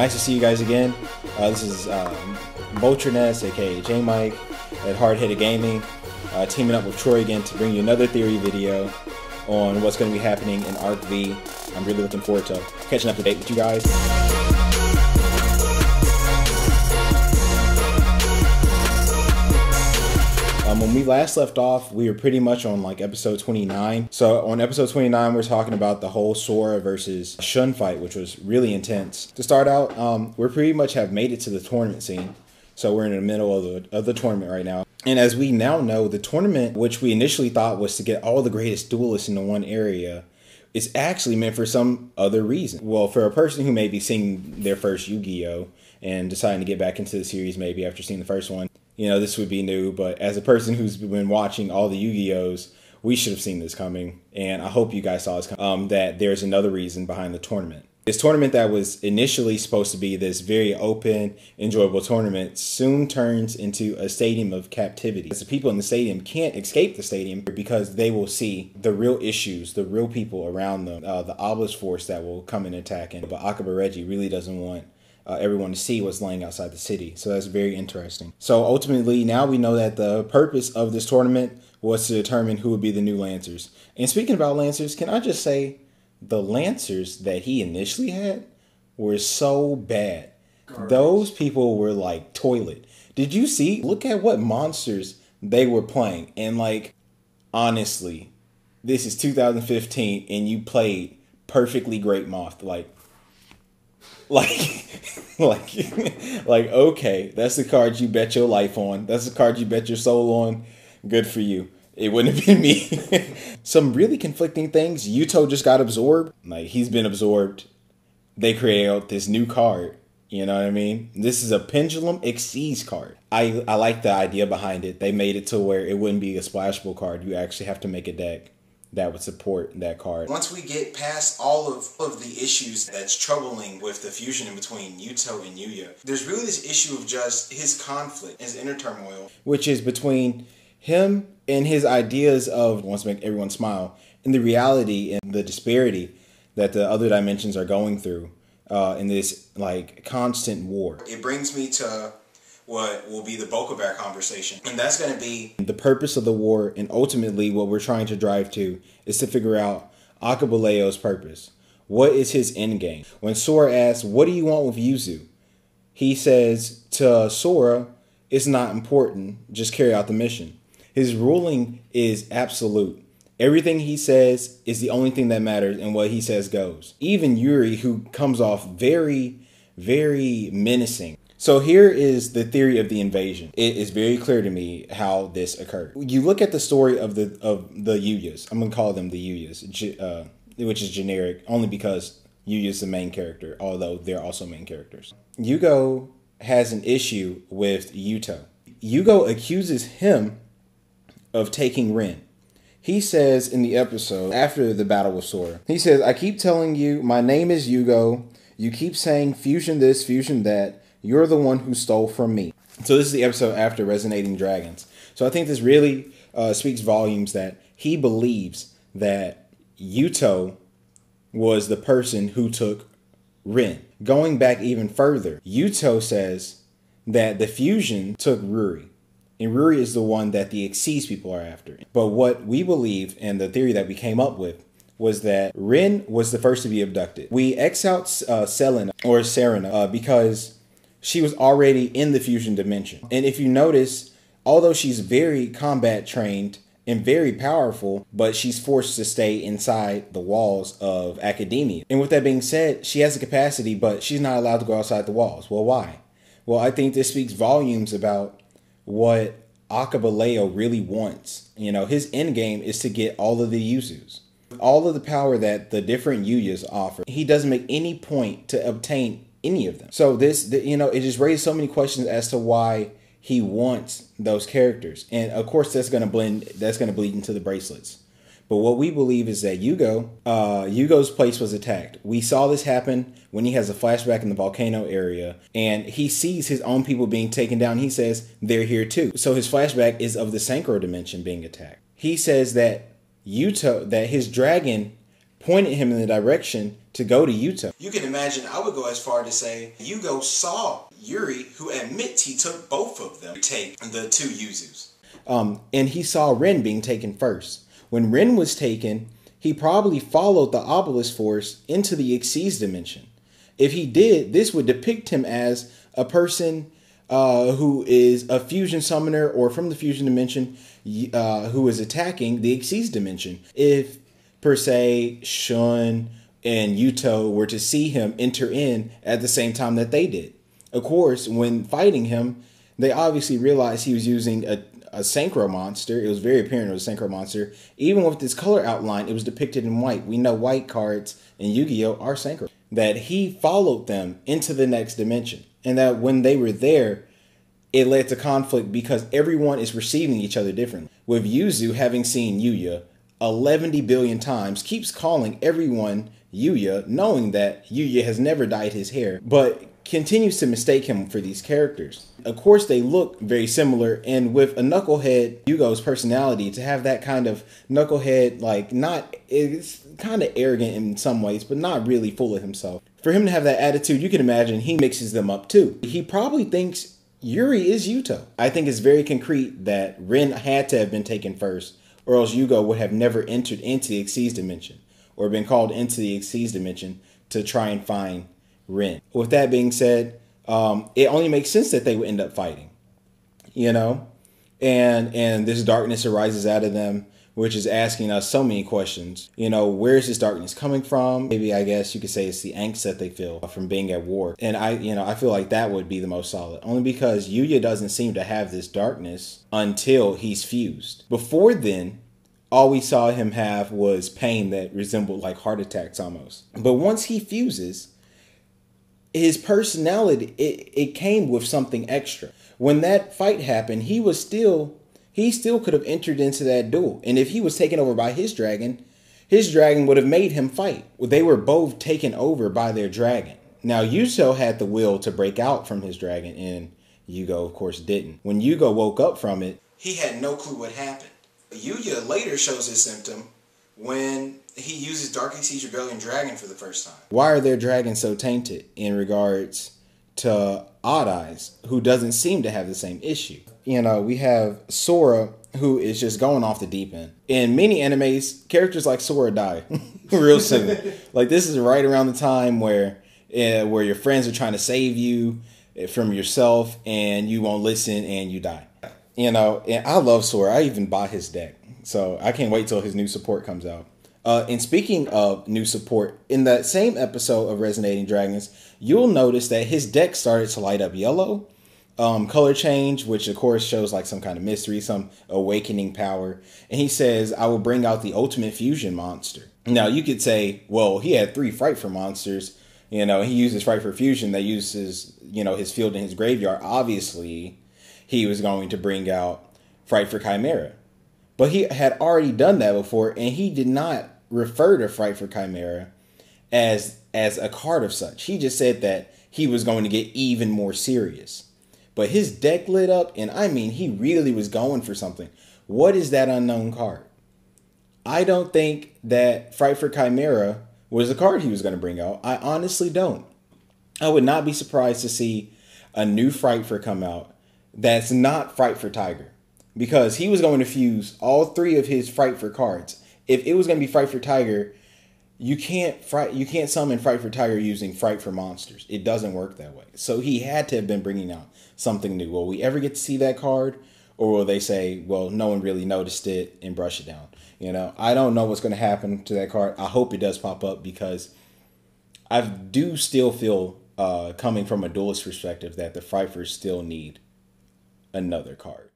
Nice to see you guys again. This is Bolterness, aka Jmike at Hard-Headed Gaming, teaming up with Troy again to bring you another theory video on what's going to be happening in Arc V. I'm really looking forward to catching up to date with you guys. When we last left off, we were pretty much on like episode 29. So on episode 29, we're talking about the whole Sora versus Shun fight, which was really intense. To start out, we pretty much have made it to the tournament scene. So we're in the middle of the tournament right now. And as we now know, the tournament, which we initially thought was to get all the greatest duelists into one area, is actually meant for some other reason. Well, for a person who may be seeing their first Yu-Gi-Oh! And deciding to get back into the series maybe after seeing the first one, you know, this would be new, but as a person who's been watching all the Yu-Gi-Ohs, we should have seen this coming, and I hope you guys saw this coming, that there's another reason behind the tournament. This tournament that was initially supposed to be this very open, enjoyable tournament soon turns into a stadium of captivity. The people in the stadium can't escape the stadium because they will see the real issues, the real people around them, the obelisk force that will come and attack. But Akaba Reggie really doesn't want everyone to see what's laying outside the city. So that's very interesting. So ultimately, now we know that the purpose of this tournament was to determine who would be the new Lancers. And speaking about Lancers, can I just say the Lancers that he initially had were so bad. Garbage. Those people were like toilet. Did you see? Look at what monsters they were playing. And like, honestly, this is 2015 and you played perfectly great Moth. Like, okay, that's the card you bet your life on. That's the card you bet your soul on. Good for you. It wouldn't have been me. Some really conflicting things. Yuto just got absorbed. Like, he's been absorbed. They create this new card. You know what I mean? This is a Pendulum Exceeds card. I like the idea behind it. They made it to where it wouldn't be a splashable card. You actually have to make a deck that would support that card. Once we get past all of the issues that's troubling with the fusion in between Yuto and Yuya, there's really this issue of just his conflict, his inner turmoil, which is between him and his ideas of wants to make everyone smile, and the reality and the disparity that the other dimensions are going through in this like constant war. It brings me to what will be the bulk of our conversation. And that's going to be the purpose of the war, and ultimately what we're trying to drive to is to figure out Akaba Leo's purpose. What is his end game? When Sora asks, what do you want with Yuzu? He says to Sora, it's not important, just carry out the mission. His ruling is absolute. Everything he says is the only thing that matters, and what he says goes. Even Yuri, who comes off very, very menacing. So here is the theory of the invasion. It is very clear to me how this occurred. You look at the story of the Yuyas. I'm going to call them the Yuyas, which is generic only because Yuya is the main character, although they're also main characters. Yugo has an issue with Yuto. Yugo accuses him of taking Rin. He says in the episode after the battle with Sora, he says, I keep telling you, my name is Yugo. You keep saying fusion this, fusion that. You're the one who stole from me. So this is the episode after Resonating Dragons. So I think this really speaks volumes that he believes that Yuto was the person who took Rin. Going back even further, Yuto says that the fusion took Ruri. And Ruri is the one that the Exceeds people are after. But what we believe, and the theory that we came up with, was that Rin was the first to be abducted. We X out Serena because she was already in the fusion dimension. And if you notice, although she's very combat trained and very powerful, but she's forced to stay inside the walls of Academia. And with that being said, she has the capacity, but she's not allowed to go outside the walls. Well, why? Well, I think this speaks volumes about what Akaba Leo really wants. You know, his end game is to get all of the Yuzus. All of the power that the different Yuyas offer. He doesn't make any point to obtain any of them. So you know, it just raised so many questions as to why he wants those characters. And of course that's going to bleed into the bracelets. But what we believe is that Yugo's place was attacked. We saw this happen when he has a flashback in the volcano area and he sees his own people being taken down. He says they're here too. So his flashback is of the Synchro dimension being attacked. He says that his dragon pointed him in the direction to go to Yuto. You can imagine I would go as far to say Yugo saw Yuri, who admits he took both of them, take the two Yuzus. And he saw Rin being taken first. When Rin was taken, he probably followed the Obelisk Force into the Xyz dimension. If he did, this would depict him as a person who is a fusion summoner or from the fusion dimension who is attacking the Xyz dimension. If, per se, Shun and Yuto were to see him enter in at the same time that they did. Of course, when fighting him, they obviously realized he was using a Synchro monster. It was very apparent it was a Synchro monster. Even with this color outline, it was depicted in white. We know white cards in Yu-Gi-Oh! Are Synchro. That he followed them into the next dimension. And that when they were there, it led to conflict because everyone is receiving each other differently. With Yuzu having seen Yuya 11 billion times, keeps calling everyone Yuya, knowing that Yuya has never dyed his hair, but continues to mistake him for these characters. Of course, they look very similar, and with a knucklehead, Yugo's personality, to have that kind of knucklehead, like, not, it's kind of arrogant in some ways, but not really full of himself. For him to have that attitude, you can imagine he mixes them up too. He probably thinks Yuri is Yuto. I think it's very concrete that Rin had to have been taken first, or else Yugo would have never entered into the Xyz dimension, or been called into the Xyz dimension to try and find Rin. With that being said, it only makes sense that they would end up fighting, you know, and this darkness arises out of them, which is asking us so many questions. You know, where's this darkness coming from? Maybe, I guess you could say it's the angst that they feel from being at war. And I feel like that would be the most solid, only because Yuya doesn't seem to have this darkness until he's fused. Before then, all we saw him have was pain that resembled like heart attacks almost. But once he fuses, his personality, it came with something extra. When that fight happened, he still could have entered into that duel. And if he was taken over by his dragon would have made him fight. They were both taken over by their dragon. Now, Yuto had the will to break out from his dragon, and Yugo, of course, didn't. When Yugo woke up from it, he had no clue what happened. Yuya later shows his symptom when he uses Dark Xyz Rebellion Dragon for the first time. Why are their dragons so tainted in regards to Odd Eyes, who doesn't seem to have the same issue? You know, we have Sora, who is just going off the deep end. In many animes, characters like Sora die real soon. Like, this is right around the time where your friends are trying to save you from yourself, and you won't listen, and you die. You know, and I love Sora. I even bought his deck. So I can't wait till his new support comes out. And speaking of new support, in that same episode of Resonating Dragons, you'll notice that his deck started to light up yellow. Color change, which of course shows like some kind of mystery, some awakening power. And he says, I will bring out the ultimate fusion monster. Now you could say, well, he had 3 Frightful monsters. You know, he uses Frightful Fusion that uses, you know, his field in his graveyard. Obviously, he was going to bring out Frightful Chimera. But he had already done that before, and he did not refer to Frightful Chimera as a card of such. He just said that he was going to get even more serious. But his deck lit up, and I mean, he really was going for something. What is that unknown card? I don't think that Frightful Chimera was the card he was going to bring out. I honestly don't. I would not be surprised to see a new Frightful come out that's not Frightful Tiger. Because he was going to fuse all 3 of his Frightful cards. If it was going to be Frightful Tiger, you can't summon Frightful Tiger using Frightful monsters. It doesn't work that way. So he had to have been bringing out something new. Will we ever get to see that card? Or will they say, well, no one really noticed it and brush it down? You know, I don't know what's going to happen to that card. I hope it does pop up, because I do still feel, coming from a duelist perspective, that the Frightfuls still need another card.